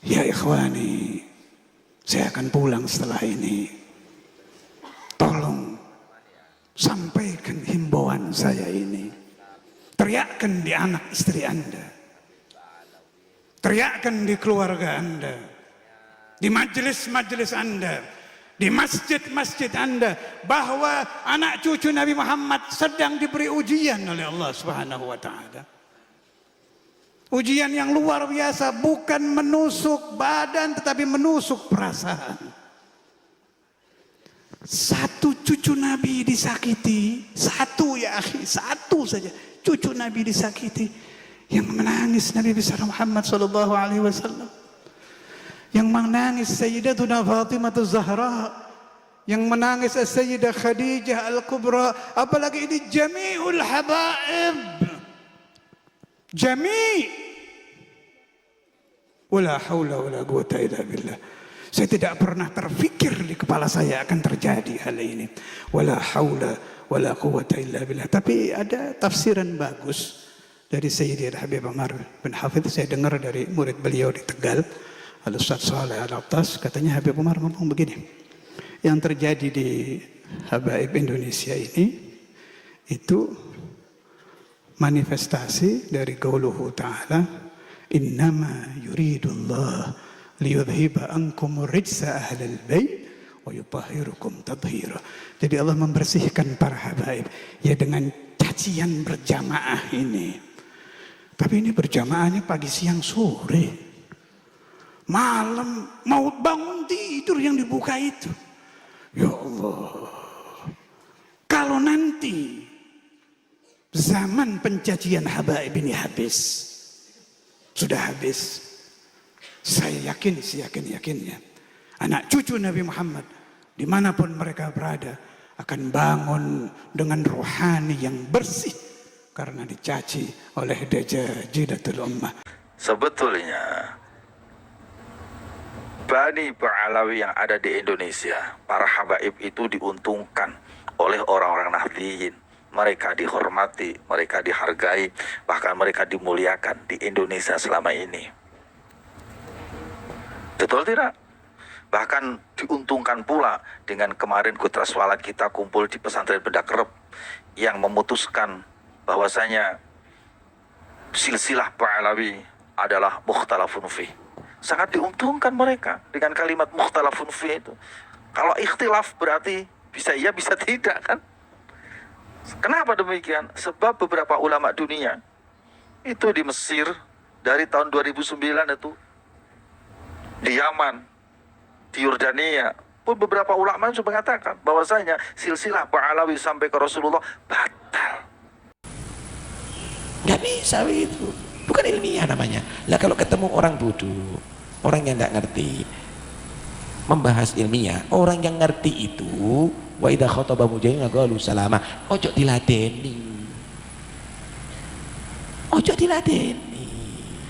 Ya ikhwani, saya akan pulang setelah ini. Tolong sampaikan himbauan saya ini. Teriakkan di anak istri Anda. Teriakkan di keluarga Anda. Di majelis-majelis Anda. Di masjid-masjid Anda. Bahwa anak cucu Nabi Muhammad sedang diberi ujian oleh Allah Subhanahu wa ta'ala. Ujian yang luar biasa, bukan menusuk badan tetapi menusuk perasaan. Satu cucu Nabi disakiti, satu ya akhi, satu saja cucu Nabi disakiti. Yang menangis Nabi besar Muhammad sallallahu alaihi wasallam. Yang menangis Sayyidatuna Fatimah Az-Zahra. Yang menangis Sayyidah Khadijah Al-Kubra. Apalagi ini jami'ul habaib. Jami' wala haula wala quwata illa billah. Saya tidak pernah terfikir di kepala saya akan terjadi hal ini. Wala haula wala quwata illa billah. Tapi ada tafsiran bagus dari Sayyidi Habib Umar bin Hafidh. Saya dengar dari murid beliau di Tegal, Al-Ustaz Saleh Al-Attas. Katanya Habib Umar ngomong begini. Yang terjadi di habaib Indonesia ini itu manifestasi dari qauluhu ta'ala, innama yuridullah liyudhiba ankum rijsa ahlal bait wa yutahhirukum tadhhira. Jadi Allah membersihkan para habaib ya dengan cacian berjamaah ini. Tapi ini berjamaahnya pagi siang sore. Malam mau bangun tidur yang dibuka itu. Ya Allah. Kalau nanti zaman pencacian habaib ini habis, sudah habis, saya yakin, yakinnya anak cucu Nabi Muhammad dimanapun mereka berada akan bangun dengan rohani yang bersih karena dicaci oleh dajajilatul ummah. Sebetulnya Bani Ba'alawi yang ada di Indonesia, para habaib itu diuntungkan oleh orang-orang Nahdliyin. Mereka dihormati, mereka dihargai, bahkan mereka dimuliakan di Indonesia selama ini. Betul tidak? Bahkan diuntungkan pula dengan kemarin Kutra Swalat kita kumpul di pesantren Bedakrep yang memutuskan bahwasanya silsilah Ba'alawi adalah mukhtalafun fi. Sangat diuntungkan mereka dengan kalimat mukhtalafun fi itu. Kalau ikhtilaf berarti bisa iya bisa tidak kan? Kenapa demikian? Sebab beberapa ulama dunia itu di Mesir dari tahun 2009 itu, di Yaman, di Yordania pun beberapa ulama sudah mengatakan bahwasanya silsilah Ba'alawi sampai ke Rasulullah batal. Nggak bisa itu, bukan ilmiah namanya. Lah kalau ketemu orang bodoh, orang yang nggak ngerti, membahas ilmiah, orang yang ngerti itu wa idza khataba mujahidin qalu salama, ojo diladeni, ojo diladeni,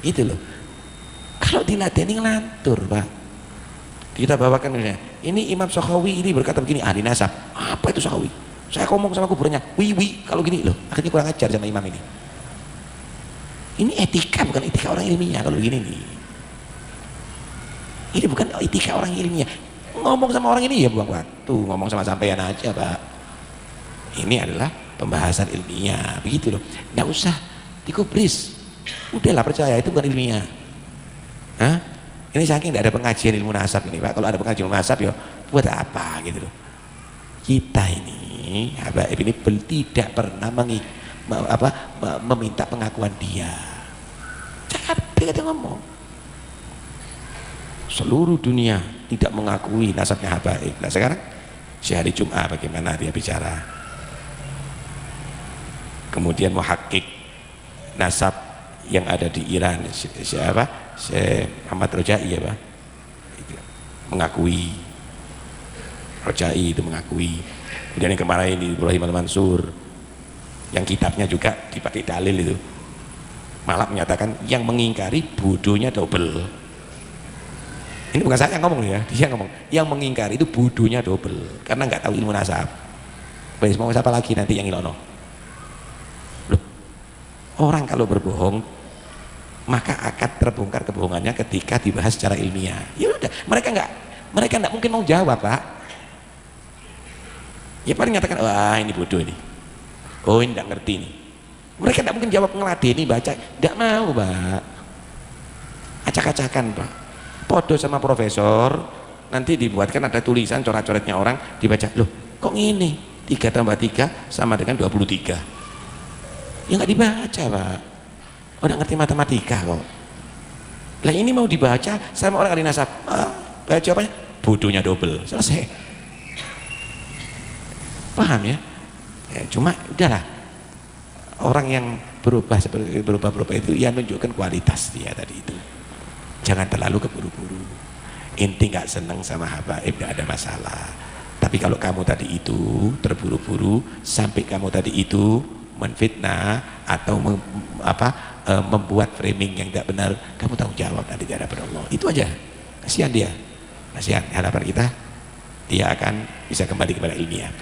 itu loh. Kalau diladeni ngelantur Pak. Kita bawakan ini Imam Sakhawi ini berkata begini, ahli nasab. Apa itu Sakhawi? Saya ngomong sama kuburannya, wiwi kalau gini loh, akhirnya kurang ajar sama imam ini. Ini etika bukan etika orang ilmiah kalau begini nih. Ini bukan etika orang ilmiah. Ngomong sama orang ini ya buang waktu, ngomong sama sampean aja Pak. Ini adalah pembahasan ilmiah, begitu loh. Nggak usah dikubris. Udahlah percaya itu bukan ilmiah. Hah? Ini saking tidak ada pengajian ilmu nasab ini Pak. Kalau ada pengajian ilmu nasab ya buat apa gitu loh. Kita ini habaib ini tidak pernah meminta pengakuan dia. Capek kita ngomong. Seluruh dunia tidak mengakui nasabnya habaib. Nah sekarang sehari Jumat bagaimana dia bicara. Kemudian muhakkik nasab yang ada di Iran, siapa? Syekh Ahmad Rojai ya Pak, mengakui. Rojai itu mengakui. Kemudian yang kemarin di Ibrahim Al-Mansur yang kitabnya juga dipakai dalil itu malah menyatakan yang mengingkari bodohnya double. Ini bukan saya yang ngomong ya, dia ngomong yang mengingkari itu bodohnya double karena nggak tahu ilmu nasab. Baik, mau siapa lagi nanti yang ilono? Loh, orang kalau berbohong maka akan terbongkar kebohongannya ketika dibahas secara ilmiah. Ya udah, mereka nggak mungkin mau jawab, Pak. Ya paling nyatakan, wah ini bodoh ini, oh ini nggak ngerti ini. Mereka nggak mungkin jawab ngeladeni baca, nggak mau, Pak. Acak-acakan, Pak. Podo sama profesor, nanti dibuatkan ada tulisan coret-coretnya orang, dibaca, loh kok ini 3 tambah 3 sama dengan 23. Ya nggak dibaca, Pak. Udah ngerti matematika kok. Lah ini mau dibaca sama orang ahli nasab, baca apanya? Bodohnya double, selesai. Paham ya? Ya cuma udahlah, orang yang berubah seperti berubah itu ya nunjukkan kualitas dia tadi itu. Jangan terlalu keburu-buru. Inti nggak seneng sama habaib nggak ada masalah. Tapi kalau kamu tadi itu terburu-buru sampai kamu tadi itu menfitnah atau membuat framing yang tidak benar, kamu tanggung jawab nanti di hadapan Allah. Itu aja. Kasihan dia. Kasihan. Harapan kita dia akan bisa kembali kepada ilmiah.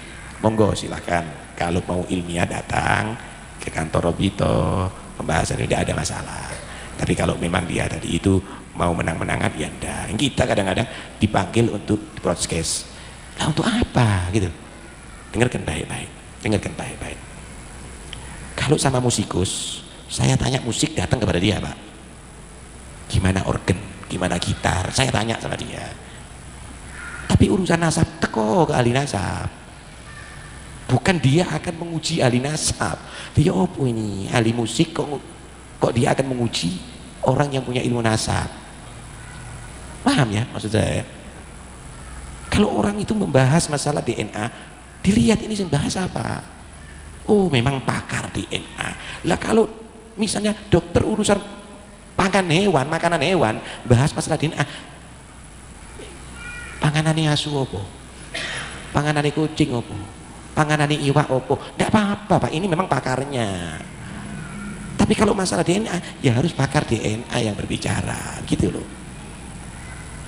Monggo silahkan. Kalau mau ilmiah datang ke kantor Robito, pembahasan ini tidak ada masalah. Tapi kalau memang dia tadi itu mau menang-menangan, ya enggak. Kita kadang-kadang dipanggil untuk broadcast. Nah untuk apa gitu? Dengarkan baik-baik. Dengarkan baik-baik. Kalau sama musikus, saya tanya musik datang kepada dia, Pak. Gimana organ, gimana gitar, saya tanya sama dia. Tapi urusan nasab teko ke ahli nasab. Bukan dia akan menguji ahli nasab. Dia apa ini? Ahli musik kok dia akan menguji orang yang punya ilmu nasab. Paham ya maksud saya? Kalau orang itu membahas masalah DNA, dilihat ini bahas apa? Oh memang pakar DNA. Lah kalau misalnya dokter urusan pangan hewan, makanan hewan, bahas masalah DNA, panganane asu apa? Panganane kucing apa? Panganane iwak apa? Tidak apa-apa, Pak. Ini memang pakarnya. Tapi kalau masalah DNA, ya harus pakar DNA yang berbicara, gitu loh.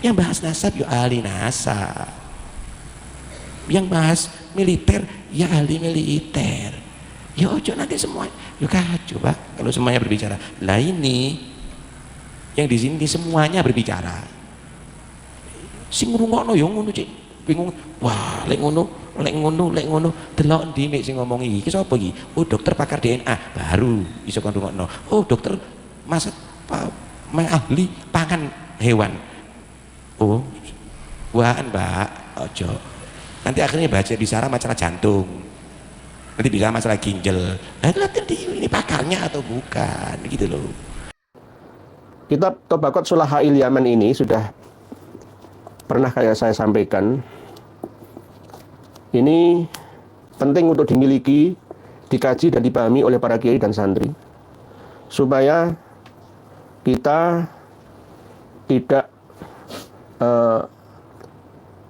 Yang bahas nasab, ya ahli nasab. Yang bahas militer, ya ahli militer. Ya ojo nanti semua, ya kacau, Pak. Kalau semuanya berbicara, lah ini yang di sini semuanya berbicara. Sing ngrungokno yo ngono, Cik. Bingung. Wah, lek ngono, delok ndi nek sing ngomong iki sapa iki? Oh, dokter pakar DNA, baru iso kon rungokno. Oh, dokter masak ahli pangan hewan. Oh, waan, Mbak, ojo. Nanti akhirnya baca bicara masalah jantung. Nanti bicara masalah ginjal. Nah, ini pakarnya atau bukan, gitu loh. Kitab Tobaqat Sulahail Yaman ini sudah pernah kayak saya sampaikan. Ini penting untuk dimiliki, dikaji dan dipahami oleh para kiai dan santri, supaya kita tidak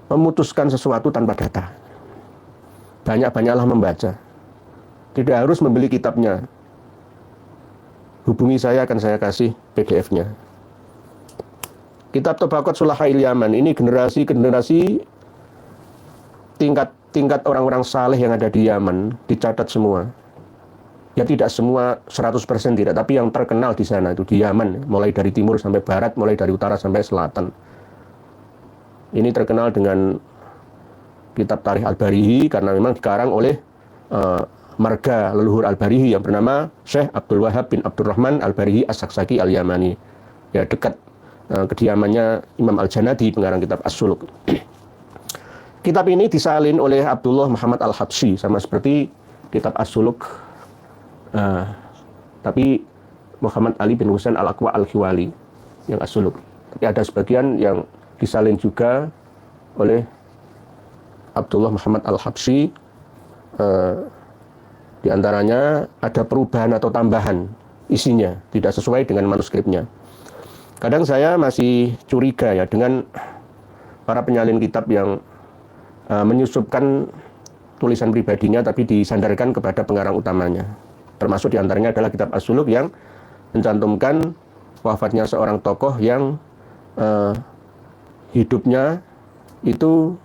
memutuskan sesuatu tanpa data. Banyak-banyaklah membaca. Tidak harus membeli kitabnya. Hubungi saya, akan saya kasih PDF-nya. Kitab Tobaqat Sulahail Yaman ini generasi tingkat orang-orang saleh yang ada di Yaman dicatat semua. Ya tidak semua 100% tidak, tapi yang terkenal di sana itu di Yaman, mulai dari timur sampai barat, mulai dari utara sampai selatan. Ini terkenal dengan kitab Tarikh Al-Barihi karena memang dikarang oleh marga leluhur Al-Barihi yang bernama Syekh Abdul Wahab bin Abdurrahman Al-Barihi As-Saksaki Al-Yamani. Ya dekat kediamannya Imam Al-Janadi, pengarang kitab As-Suluk. Kitab ini disalin oleh Abdullah Muhammad Al-Habsyi, sama seperti kitab As-Suluk, tapi Muhammad Ali bin Husain Al-Aqwa Al-Khiwali yang As-Suluk. Tapi ada sebagian yang disalin juga oleh Abdullah Muhammad Al-Habsyi. Di antaranya ada perubahan atau tambahan isinya, tidak sesuai dengan manuskripnya. Kadang saya masih curiga ya dengan para penyalin kitab yang menyusupkan tulisan pribadinya tapi disandarkan kepada pengarang utamanya. Termasuk diantaranya adalah kitab As-Suluk yang mencantumkan wafatnya seorang tokoh yang hidupnya itu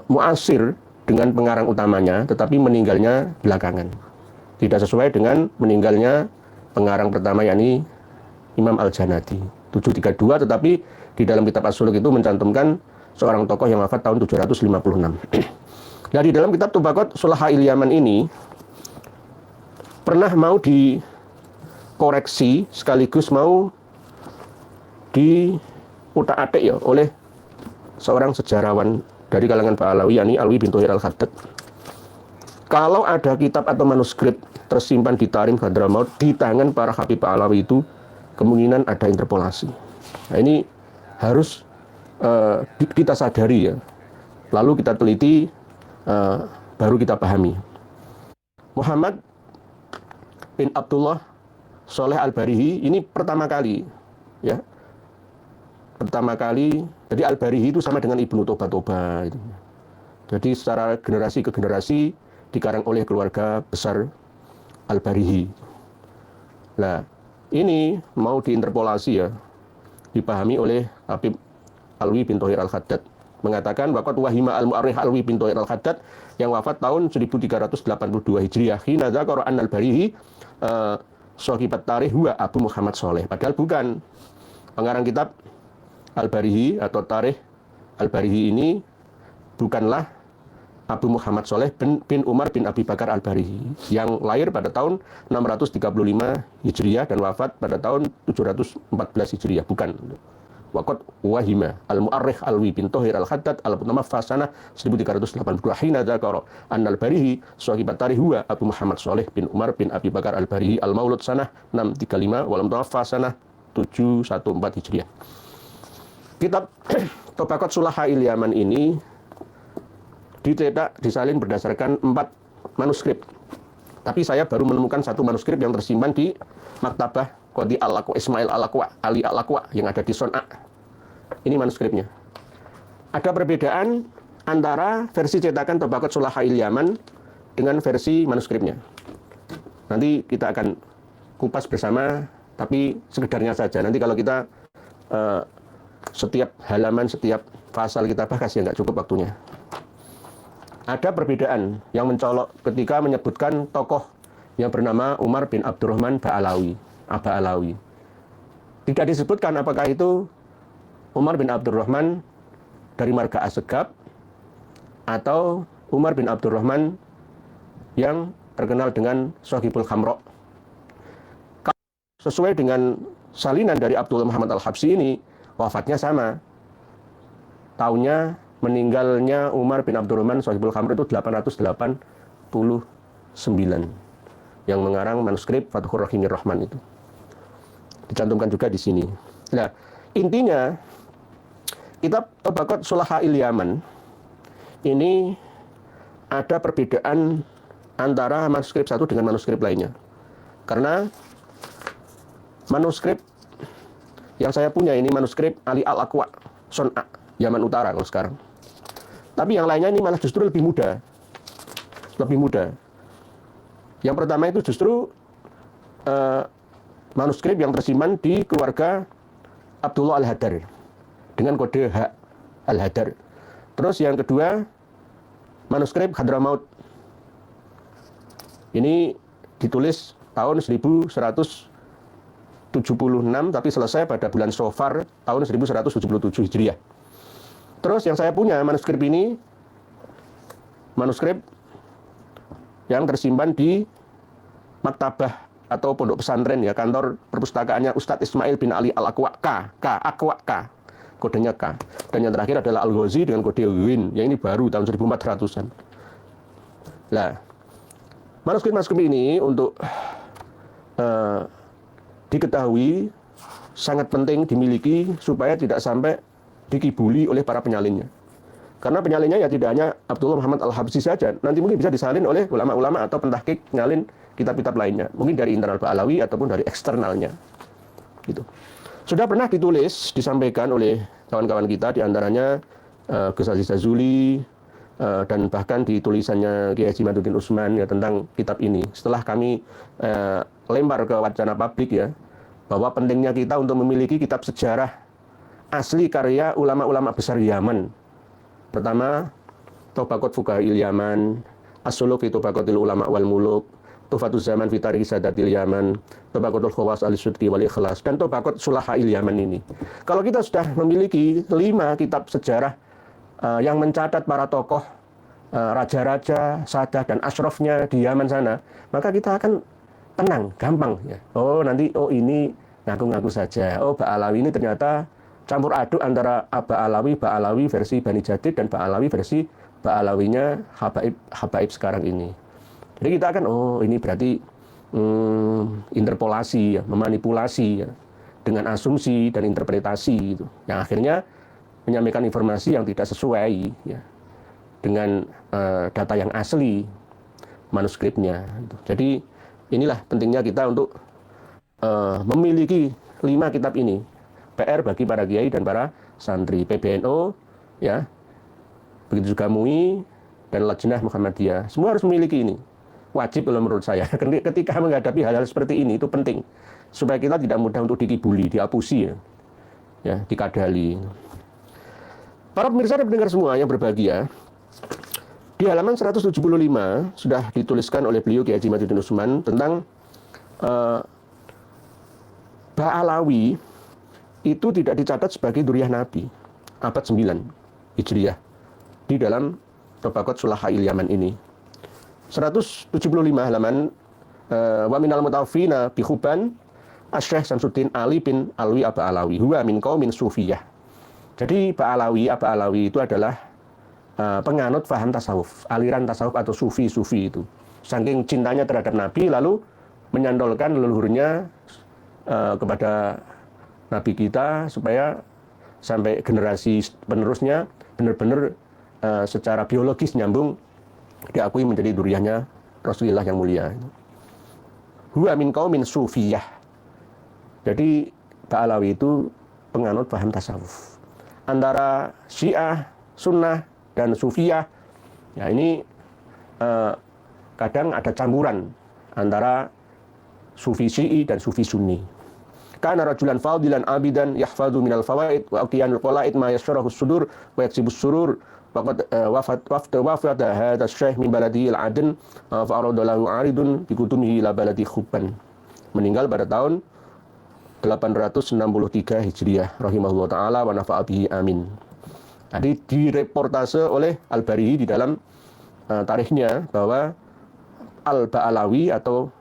muasir dengan pengarang utamanya, tetapi meninggalnya belakangan. Tidak sesuai dengan meninggalnya pengarang pertama, yakni Imam Al-Janadi 732, tetapi di dalam kitab As-Suluk itu mencantumkan seorang tokoh yang wafat tahun 756. Nah, di dalam kitab Tabaqat Sulahail Yaman ini pernah mau dikoreksi sekaligus mau diutak-atik ya oleh seorang sejarawan dari kalangan Pahlawi, yakni Alwi bin Thohir Al-Khaddad. Kalau ada kitab atau manuskrip tersimpan di Tarim Hadramaut di tangan para Habib Pahlawi itu, kemungkinan ada interpolasi. Nah, ini harus kita sadari ya. Lalu kita teliti, baru kita pahami. Muhammad bin Abdullah Sholeh Al-Barihi ini pertama kali ya. Pertama kali, jadi Al-Barihi itu sama dengan Ibnu Toba. Jadi secara generasi ke generasi dikarang oleh keluarga besar Al-Barihi. Nah, ini mau diinterpolasi ya, dipahami oleh Habib Alwi bin Thohir Al-Khaddad. Mengatakan waqad wahima al-mu'arrikh Alwi bin Thohir Al-Khaddad yang wafat tahun 1382 Hijriah. Hina dzakara an Al-Barihi sahibat tarikh huwa Abu Muhammad Sholeh. Padahal bukan. Pengarang kitab Al-Barihi atau Tarikh Al-Barihi ini bukanlah Abu Muhammad Sholeh bin Umar bin Abi Bakar Al-Barihi yang lahir pada tahun 635 Hijriah dan wafat pada tahun 714 Hijriah. Bukan. Waqad wahima al-mu'arrikh Alwi bin Thohir Al-Khaddad al-Mutawaffah sanah 1382 hina dzakara an Al-Barihi sahibat tarikh huwa Abu Muhammad Sholeh bin Umar bin Abi Bakar Al-Barihi al-Maulud sanah 635 wal Mutawaffah sanah 714 Hijriah. Kitab Tabaqat Sulahail Yaman ini dicetak, disalin berdasarkan 4 manuskrip. Tapi saya baru menemukan 1 manuskrip yang tersimpan di Maktabah Qadi Al-Aqwa Ismail Al-Aqwa Ali Al-Aqwa yang ada di Son'a. Ini manuskripnya. Ada perbedaan antara versi cetakan Tabaqat Sulahail Yaman dengan versi manuskripnya. Nanti kita akan kupas bersama, tapi sekedarnya saja. Nanti kalau kita setiap halaman, setiap pasal kita bahas ya nggak cukup waktunya. Ada perbedaan yang mencolok ketika menyebutkan tokoh yang bernama Umar bin Abdurrahman Ba'alawi, Aba Alawi. Tidak disebutkan apakah itu Umar bin Abdurrahman dari marga Assegaf atau Umar bin Abdurrahman yang terkenal dengan Sohibul Khamro. Sesuai dengan salinan dari Abdullah Muhammad Al-Habsyi ini, wafatnya sama. Tahunnya meninggalnya Umar bin Abdurrahman Sohibul Khamr itu 889. Yang mengarang manuskrip Fathur Rahimir Rahman itu. Dicantumkan juga di sini. Nah, intinya kitab Tabaqat Sulahail Yaman ini ada perbedaan antara manuskrip satu dengan manuskrip lainnya. Karena manuskrip yang saya punya ini manuskrip Ali Al-Aqwa, Son'a, Yaman Utara kalau sekarang. Tapi yang lainnya ini malah justru lebih muda. Lebih muda. Yang pertama itu justru manuskrip yang tersimpan di keluarga Abdullah Al-Hadar dengan kode H Al-Hadar. Terus yang kedua manuskrip Hadramaut. Ini ditulis tahun 1176 tapi selesai pada bulan Sofar tahun 1177 Hijriah. Terus yang saya punya manuskrip ini manuskrip yang tersimpan di maktabah atau pondok pesantren ya, kantor perpustakaannya Ustadz Ismail bin Ali Al-Aqwa Aqwa K, kodenya K. Dan yang terakhir adalah Al-Ghazi dengan kode Win, yang ini baru tahun 1400-an. Nah, manuskrip-manuskrip ini untuk diketahui sangat penting dimiliki supaya tidak sampai dikibuli oleh para penyalinnya. Karena penyalinnya ya tidak hanya Abdullah Muhammad Al-Habsyi saja, nanti mungkin bisa disalin oleh ulama-ulama atau pentahqiq nyalin kitab-kitab lainnya, mungkin dari internal Ba'alawi ataupun dari eksternalnya. Gitu. Sudah pernah ditulis, disampaikan oleh kawan-kawan kita, diantaranya Gus Aziz Azuli, dan bahkan di tulisannya Kiai Haji Maduddin Utsman ya tentang kitab ini. Setelah kami lempar ke wacana publik ya, bahwa pentingnya kita untuk memiliki kitab sejarah asli karya ulama-ulama besar Yaman. Pertama, Tabaqat Fuqahail Yaman, As-Suluk fi Tabaqatil Ulama wal Muluk, Tuhfatul Zaman fi Tarikh Sadatil Yaman, Tabaqatul Khawas al-Sidqi wal Ikhlas, dan Tabaqat Sulahail Yaman ini. Kalau kita sudah memiliki 5 kitab sejarah yang mencatat para tokoh, raja-raja, sadah dan asyrafnya di Yaman sana, maka kita akan tenang, gampang ya. Oh nanti, oh ini ngaku-ngaku saja. Oh Ba'alawi ini ternyata campur aduk antara Ba'alawi versi Bani Jadid dan Ba'alawi versi Ba'alawinya Habaib sekarang ini. Jadi kita akan, oh ini berarti interpolasi, ya, memanipulasi ya, dengan asumsi dan interpretasi gitu. Yang akhirnya menyampaikan informasi yang tidak sesuai ya, dengan data yang asli manuskripnya. Gitu. Jadi inilah pentingnya kita untuk memiliki 5 kitab ini. PR bagi para kiai dan para santri, PBNU ya. Begitu juga MUI dan Lajnah Muhammadiyah. Semua harus memiliki ini. Wajib kalau menurut saya. Ketika menghadapi hal-hal seperti ini itu penting supaya kita tidak mudah untuk dikibuli, diapusi ya, dikadali. Para pemirsa dan pendengar semua yang berbahagia, di halaman 175 sudah dituliskan oleh beliau Kiai Haji Maduddin Usman tentang Ba'alawi itu tidak dicatat sebagai duriyah Nabi abad 9 Hijriah di dalam Tabaqat Sulahail Yaman ini. 175 halaman wa minal mutawfina bi Khuban Asy-Syaikh Syamsuddin Ali bin Alwi Ba'alawi huwa min qaumin sufiyah. Jadi Ba'alawi itu adalah penganut faham tasawuf, aliran tasawuf atau sufi itu. Saking cintanya terhadap Nabi lalu menyandolkan leluhurnya kepada Nabi kita supaya sampai generasi penerusnya benar-benar secara biologis nyambung diakui menjadi duriyahnya Rasulullah yang mulia. Huwa min qaumin sufiyah. Jadi Ba'alawi itu penganut paham tasawuf. Antara Syiah, Sunnah dan Sufiyah, ya ini kadang ada campuran antara Sufi Syi'i dan Sufi Sunni. Kana rajulan fadilan abidan yahfadhu minal fawaid wa qiyanul qalaid ma yasrahu sudur wa yaksibus surur. Waqad wafat hadha Syekh min baladi al-Aden fa arada lahu aridun bi kutumihi ila baladi Khuban. Meninggal pada tahun 863 Hijriah rahimahullah taala wa nafa'a bihi amin. Tadi direportase oleh Al-Barihi di dalam tarikhnya bahwa Al-Ba'alawi atau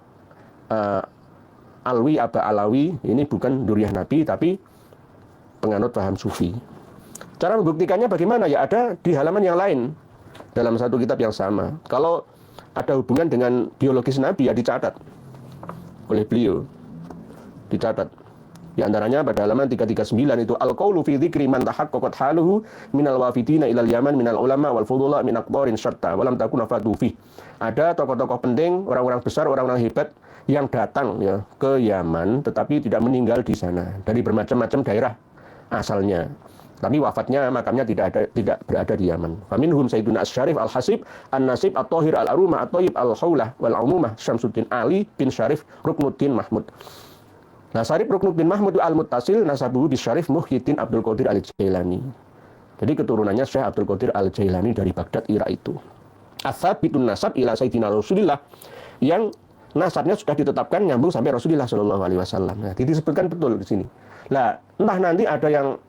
Alwi Ba'alawi ini bukan duriyah Nabi tapi penganut paham sufi. Cara membuktikannya bagaimana? Ya ada di halaman yang lain dalam satu kitab yang sama. Kalau ada hubungan dengan biologis Nabi ya dicatat oleh beliau. Dicatat. Di antaranya pada halaman 339 itu al-qaulu fi dzikri man tahaqqaqat haluhu minal wafidina ilal Yaman minal ulama wal fudula min aqbarin syarta walam takun afatu fi. Ada tokoh-tokoh penting, orang-orang besar, orang-orang hebat yang datang ya ke Yaman tetapi tidak meninggal di sana dari bermacam-macam daerah asalnya. Tapi wafatnya, makamnya tidak berada di Yaman. Faminhum Sayyiduna Asy-Syarif Al-Hasib An-Nasib At-Thahir Al-Arumah At-Thayyib Al-Khaulah wal Umumah Syamsuddin Ali bin Syarif Ruknuddin Mahmud. Nah, Syarif Ruknuddin Mahmud Al-Muttasil nasabuhu bi Syarif Muhyiddin Abdul Qadir Al-Jailani. Jadi keturunannya Syekh Abdul Qadir Al-Jailani dari Baghdad, Irak itu. Ats-tsabitun nasab ila Sayyidina Rasulillah, yang nasabnya sudah ditetapkan nyambung sampai Rasulullah Shallallahu Alaihi Wasallam. Nah, disebutkan betul di sini. Nah, entah nanti ada yang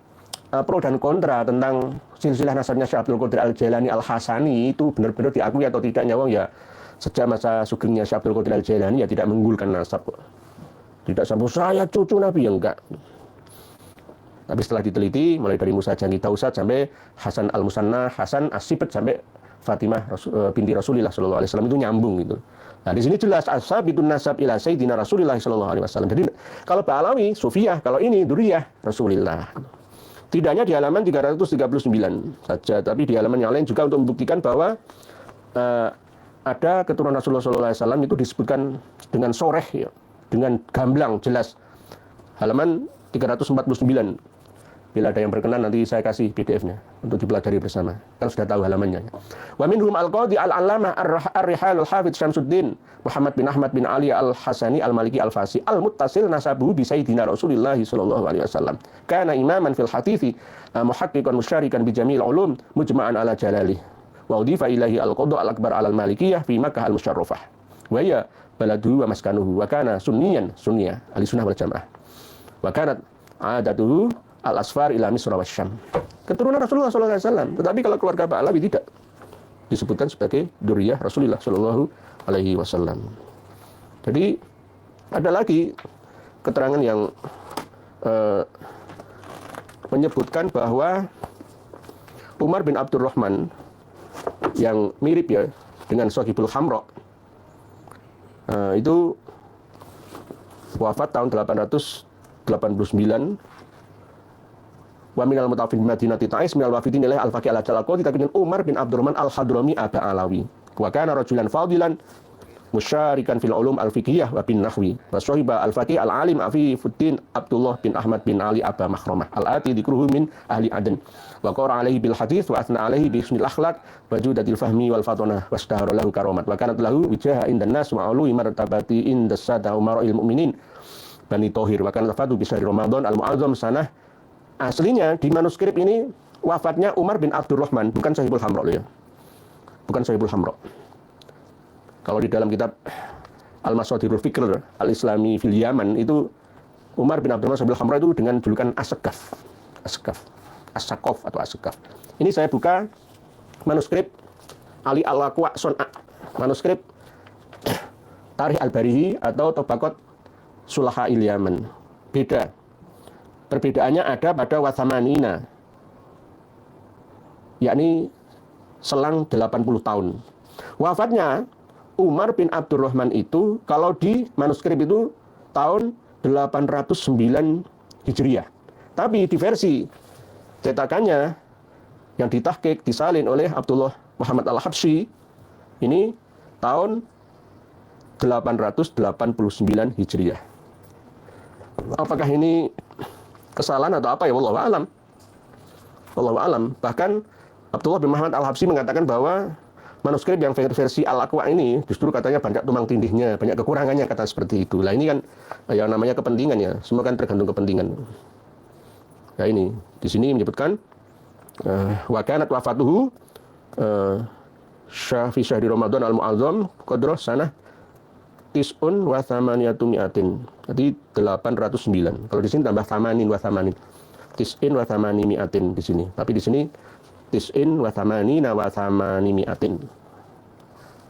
pro dan kontra tentang silsilah nasabnya Syekh Abdul Qadir Al-Jailani Al-Hasani itu benar-benar diakui atau tidak, nyawang ya sejak masa sugengnya Syekh Abdul Qadir Al-Jailani ya tidak menggulkan nasab. Tidak sampai saya cucu Nabi, ya enggak. Tapi setelah diteliti mulai dari Musa Jangi Tausat sampai Hasan Al-Musanna, Hasan As-Sibet sampai Fatimah binti Rasulullah Shallallahu Alaihi Wasallam itu nyambung gitu. Nah di sini jelas as-sabitun nasab ila Sayyidina Rasulullah Shallallahu Alaihi Wasallam. Jadi kalau Ba'alawi Sufiyah, kalau ini duriyah Rasulullah. Tidaknya di halaman 339 saja, tapi di halaman yang lain juga untuk membuktikan bahwa ada keturunan Rasulullah SAW itu disebutkan dengan soreh, ya, dengan gamblang, jelas. Halaman 349. Bila ada yang berkenan nanti saya kasih PDF-nya untuk dipelajari bersama. Kan sudah tahu halamannya. Wa minhum al-qadhi al-allamah ar-rihal al-hafidz Syamsuddin Muhammad bin Ahmad bin Ali al-Hasani al-Maliki al-Fasi al-muttasil nasabuhu bi Sayyidina Rasulillah sallallahu alaihi wasallam. Kana imaman fil hadithi muhaqqiqan musyarikan bi jami'il ulum mujma'an ala jalalih. Wa udifa ilahi al-qadha al-akbar al-malikiyah fi Makkah al-musyarrafah. Wa hiya baladuhu wa maskanuhu wa kana sunniyan sunniyah ahli sunnah wal jamaah wa kanat adatuhu al asfar ila misra wasyam. Keturunan Rasulullah SAW. Tetapi kalau keluarga Ba'alawi tidak disebutkan sebagai dzurriyyah Rasulullah Shallallahu Alaihi Wasallam. Jadi ada lagi keterangan yang menyebutkan bahwa Umar bin Abdurrahman yang mirip ya dengan Shahibul Hamra itu wafat tahun 889. Wa minal mutawafin bi Madinati Ta'is minal wafidin ilaih al-faqih al-jalaqo ditakutin Umar bin Abdurrahman al-Hadrami Aba Alawi wa kana rajulan fadilan musyarikan fil ulum al-fiqhiyah wa bin nahwi wa sahiba al-faqih al-alim Afifuddin Abdullah bin Ahmad bin Ali Aba Makhramah al-ati dikruhu min ahli Aden wa qara alaihi bil hadits wa athna alaihi bi husnil akhlaq wa judatil fahmi wal fatonah wa stahara lahu karamat wa kanat lahu wijaha indan nas wa ului martabati indas sada umara'il mu'minin Bani Thohir wa kanat wafatu bi syahri Ramadan al-mu'azzam sanah. Aslinya di manuskrip ini wafatnya Umar bin Abdurrahman, bukan Shahibul Hamra ya. Bukan Shahibul Hamra. Kalau di dalam kitab Al-Masadirul Fikr Al-Islami fil Yaman itu Umar bin Abdurrahman Shahibul Hamra itu dengan julukan As-Sakaf. As-Sakaf atau As-Sakaf. Ini saya buka manuskrip Ali Al-Aqwa Son'a. Manuskrip Tarikh Al-Barihi atau Tabaqat Sulaha'il Yaman. Beda. Perbedaannya ada pada Wathamanina, yakni selang 80 tahun. Wafatnya Umar bin Abdurrahman itu kalau di manuskrip itu tahun 809 Hijriah. Tapi di versi cetakannya yang ditahqiq disalin oleh Abdullah Muhammad Al-Habsyi ini tahun 889 Hijriah. Apakah ini kesalahan atau apa ya, wallahu a'lam. Wallahu a'lam. Bahkan Abdullah bin Muhammad Al-Habsyi mengatakan bahwa manuskrip yang versi Al-Aqwa ini justru katanya banyak tumpang tindihnya, banyak kekurangannya, kata seperti itu. Lah ini kan yang namanya kepentingan ya, semua kan tergantung kepentingan. Ya ini di sini menyebutkan wa kanat wafatuhu fi syahri Ramadan al-mu'azzam qadra sanah tis'un wa thamaniyatu mi'atin. Jadi 809. Kalau di sini tambah thamanin wa thamanin. Tis'in wa thamani mi'atin di sini. Tapi di sini tis'in wa thamanina wa thamani mi'atin.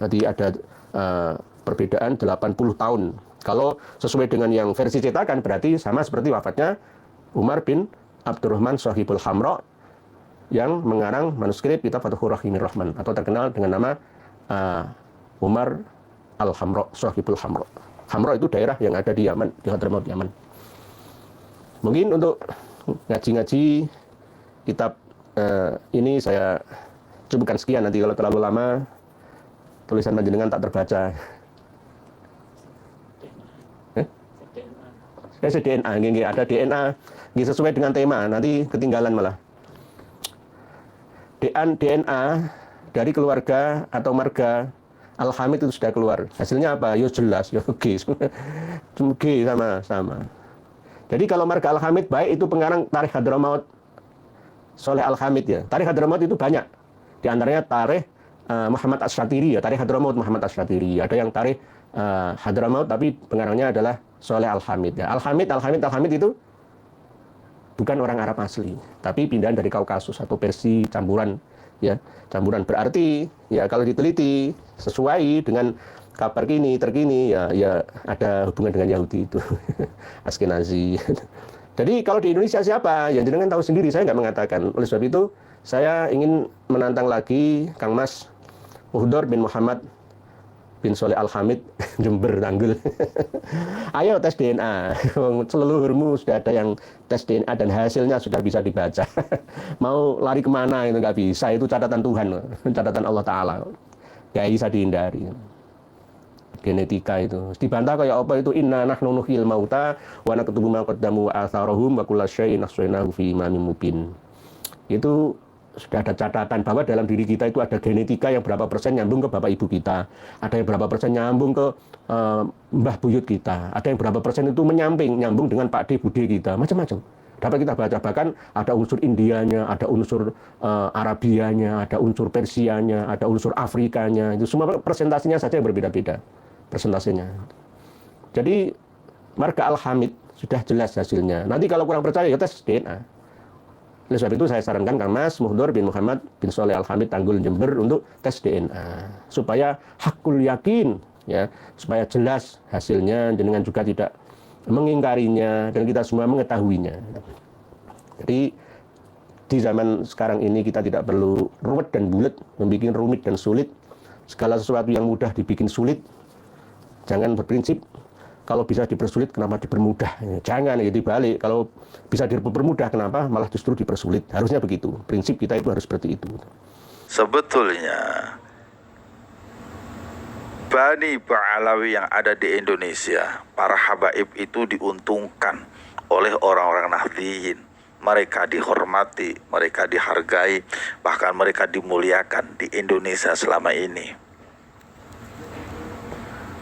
Jadi ada perbedaan 80 tahun. Kalau sesuai dengan yang versi cetakan berarti sama seperti wafatnya Umar bin Abdurrahman Shahibul Hamra yang mengarang manuskrip kitab Fathur Rahimir Rahman atau terkenal dengan nama Umar Al-Hamra, Shahibul Hamra. Hamra itu daerah yang ada di Yaman, di Hadramaut Yaman. Mungkin untuk ngaji-ngaji kitab ini saya cukupkan sekian. Nanti kalau terlalu lama tulisan panjenengan tak terbaca. Saya DNA, ada DNA, sesuai dengan tema. Nanti ketinggalan malah. DNA dari keluarga atau marga Al-Hamid itu sudah keluar. Hasilnya apa? Ya jelas, ya G. G sama. Jadi kalau marga Al-Hamid baik itu pengarang Tarikh Hadramaut Soleh Al-Hamid ya. Tarikh Hadramaut itu banyak. Di antaranya Tarikh Muhammad Asyatiri ya, Tarikh Hadramaut Muhammad Asyatiri. Ada yang Tarikh Hadramaut tapi pengarangnya adalah Soleh Al-Hamid ya. Al-Hamid itu bukan orang Arab asli, tapi pindahan dari Kaukasus atau Persia campuran ya. Campuran berarti ya kalau diteliti sesuai dengan kabar terkini ya ada hubungan dengan Yahudi itu. Askenazi. Jadi kalau di Indonesia siapa? Ya jenengan tahu sendiri, saya nggak mengatakan. Oleh sebab itu saya ingin menantang lagi Kang Mas Muhdor bin Muhammad bin Soleh Al-Hamid, Jember, Tanggul. Ayo tes DNA. Seluruhmu sudah ada yang tes DNA dan hasilnya sudah bisa dibaca. Mau lari kemana itu nggak bisa. Itu catatan Tuhan, catatan Allah Ta'ala. Nggak bisa dihindari. Genetika itu dibantah kayak apa itu, inna nahnu nuhyil mauta wa naktubu ma qaddamu wa atharahum wa kullu syai'in ahsaynahu fi imamin mubin. Itu sudah ada catatan bahwa dalam diri kita itu ada genetika yang berapa persen nyambung ke bapak ibu kita, ada yang berapa persen nyambung ke mbah buyut kita, ada yang berapa persen itu nyambung dengan pak de bude kita, macam-macam dapat kita baca. Bahkan ada unsur Indianya, ada unsur Arabianya, ada unsur Persianya, ada unsur Afrikanya. Itu semua presentasinya saja yang berbeda-beda. persentasenya. Jadi marga Al-Hamid sudah jelas hasilnya. Nanti kalau kurang percaya ya tes DNA. Oleh sebab itu saya sarankan Kang Mas Muhdor bin Muhammad bin Soleh Al-Hamid Tanggul Jember untuk tes DNA supaya hakul yakin, ya, supaya jelas hasilnya, dengan juga tidak mengingkarinya dan kita semua mengetahuinya. Jadi di zaman sekarang ini kita tidak perlu ruwet dan bulat, membuat rumit dan sulit. Segala sesuatu yang mudah dibikin sulit. Jangan berprinsip kalau bisa dipersulit kenapa dipermudah. Jangan, ya dibalik. Kalau bisa dipermudah kenapa malah justru dipersulit. Harusnya begitu. Prinsip kita itu harus seperti itu. Sebetulnya Bani Ba'alawi yang ada di Indonesia, para habaib itu diuntungkan oleh orang-orang Nahdliyin. Mereka dihormati, mereka dihargai, bahkan mereka dimuliakan di Indonesia selama ini.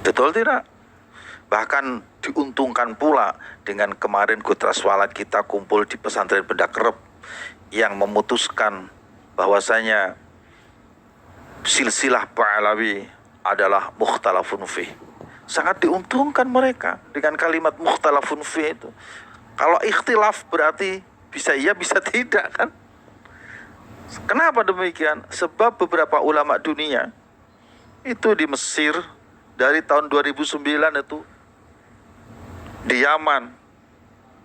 Betul tidak? Bahkan diuntungkan pula dengan kemarin Gutras Walat kita kumpul di pesantren Bedak Rep yang memutuskan bahwasanya silsilah Ba'alawi adalah mukhtalafun fih. Sangat diuntungkan mereka dengan kalimat mukhtalafun fih itu. Kalau ikhtilaf berarti bisa iya bisa tidak, kan? Kenapa demikian? Sebab beberapa ulama dunia itu di Mesir dari tahun 2009 itu, di Yaman,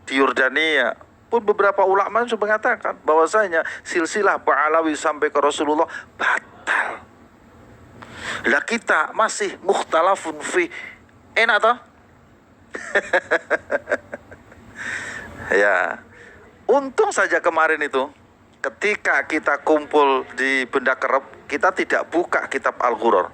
di Yordania pun beberapa ulama sudah mengatakan bahwasanya silsilah Ba'alawi sampai ke Rasulullah batal. Lah kita masih mukhtalafun fi. Enak toh? Ya. Untung saja kemarin itu ketika kita kumpul di Bedak Rep, kita tidak buka kitab Al-Ghuror.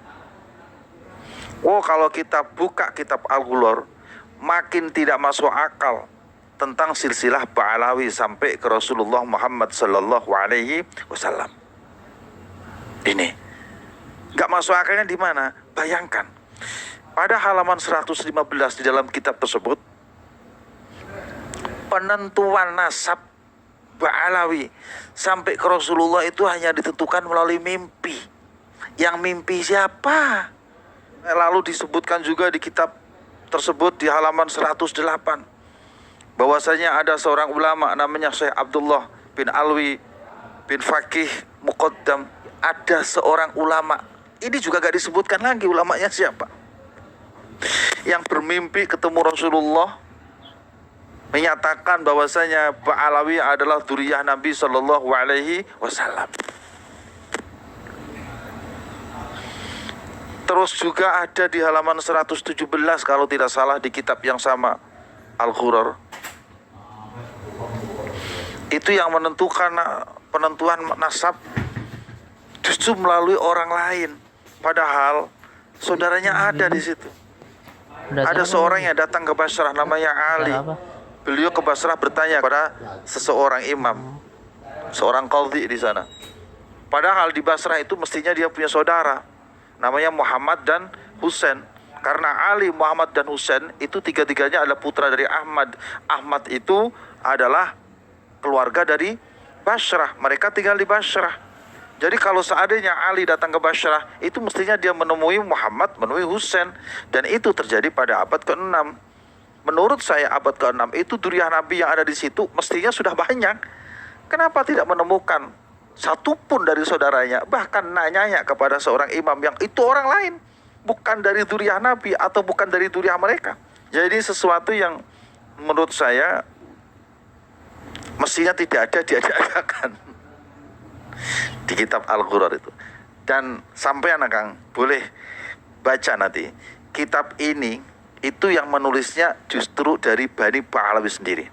Oh, kalau kita buka kitab Al-Ghuror, makin tidak masuk akal tentang silsilah Ba'alawi sampai ke Rasulullah Muhammad sallallahu alaihi wasallam. Ini nggak masuk akalnya di mana? Bayangkan, pada halaman 115 di dalam kitab tersebut, penentuan nasab Ba'alawi sampai ke Rasulullah itu hanya ditentukan melalui mimpi. Yang mimpi siapa? Lalu disebutkan juga di kitab tersebut di halaman 108 bahwasanya ada seorang ulama namanya Syekh Abdullah bin Alwi bin Faqih Muqaddam. Ada seorang ulama, ini juga gak disebutkan lagi ulamanya siapa, yang bermimpi ketemu Rasulullah, menyatakan bahwasanya Ba'alawi adalah dzurriyyah Nabi sallallahu alaihi wasallam. Terus juga ada di halaman 117 kalau tidak salah di kitab yang sama, Al-Ghuror. Itu yang menentukan penentuan nasab justru melalui orang lain. Padahal saudaranya ada di situ. Ada seorang yang datang ke Basrah namanya Ali. Beliau ke Basrah bertanya kepada seseorang imam, seorang qadhi di sana. Padahal di Basrah itu mestinya dia punya saudara namanya Muhammad dan Husain. Karena Ali, Muhammad dan Husain itu tiga-tiganya adalah putra dari Ahmad. Ahmad itu adalah keluarga dari Basrah. Mereka tinggal di Basrah. Jadi kalau seandainya Ali datang ke Basrah, itu mestinya dia menemui Muhammad, menemui Husain. Dan itu terjadi pada abad ke-6. Menurut saya abad ke-6 itu dzurriyyah Nabi yang ada di situ mestinya sudah banyak. Kenapa tidak menemukan satupun dari saudaranya? Bahkan nanya kepada seorang imam yang itu orang lain, bukan dari dzurriyyah Nabi atau bukan dari dzurriyyah mereka. Jadi sesuatu yang menurut saya mestinya tidak ada diadakan di kitab Al-Ghuror itu. Dan sampai anak Kang boleh baca nanti kitab ini, itu yang menulisnya justru dari Bani Ba'alawi sendiri.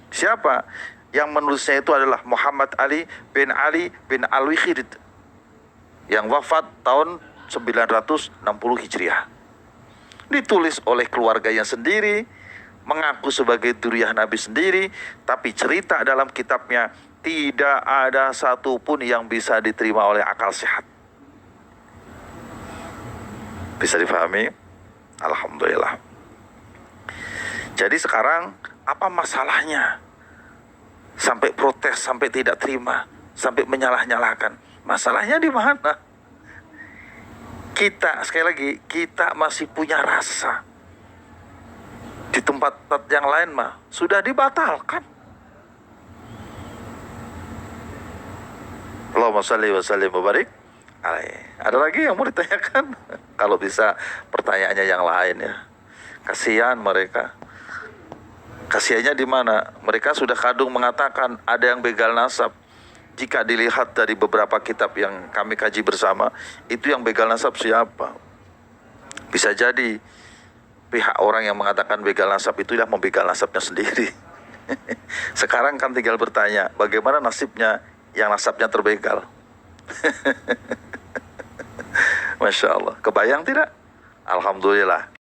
Siapa yang menulisnya? Itu adalah Muhammad Ali bin Alwi Khirid yang wafat tahun 960 Hijriah. Ditulis oleh keluarganya sendiri, mengaku sebagai dzurriyyah Nabi sendiri, tapi cerita dalam kitabnya tidak ada satupun yang bisa diterima oleh akal sehat. Bisa difahami? Alhamdulillah. Jadi sekarang apa masalahnya? Sampai protes, sampai tidak terima, sampai menyalah-nyalahkan. Masalahnya di mana? kita, sekali lagi, kita masih punya rasa. Di tempat-tempat yang lain mah sudah dibatalkan. Allahumma shalli wa sallim wa barik alaihi. Ada lagi yang mau ditanyakan? Kalau bisa pertanyaannya yang lain ya. Kasihan mereka. Kasihannya di mana? Mereka sudah kadung mengatakan ada yang begal nasab. Jika dilihat dari beberapa kitab yang kami kaji bersama, itu yang begal nasab siapa? Bisa jadi pihak orang yang mengatakan begal nasab itu yang membegal nasabnya sendiri. Sekarang kan tinggal bertanya, bagaimana nasibnya yang nasabnya terbegal? Masya Allah. Kebayang tidak? Alhamdulillah.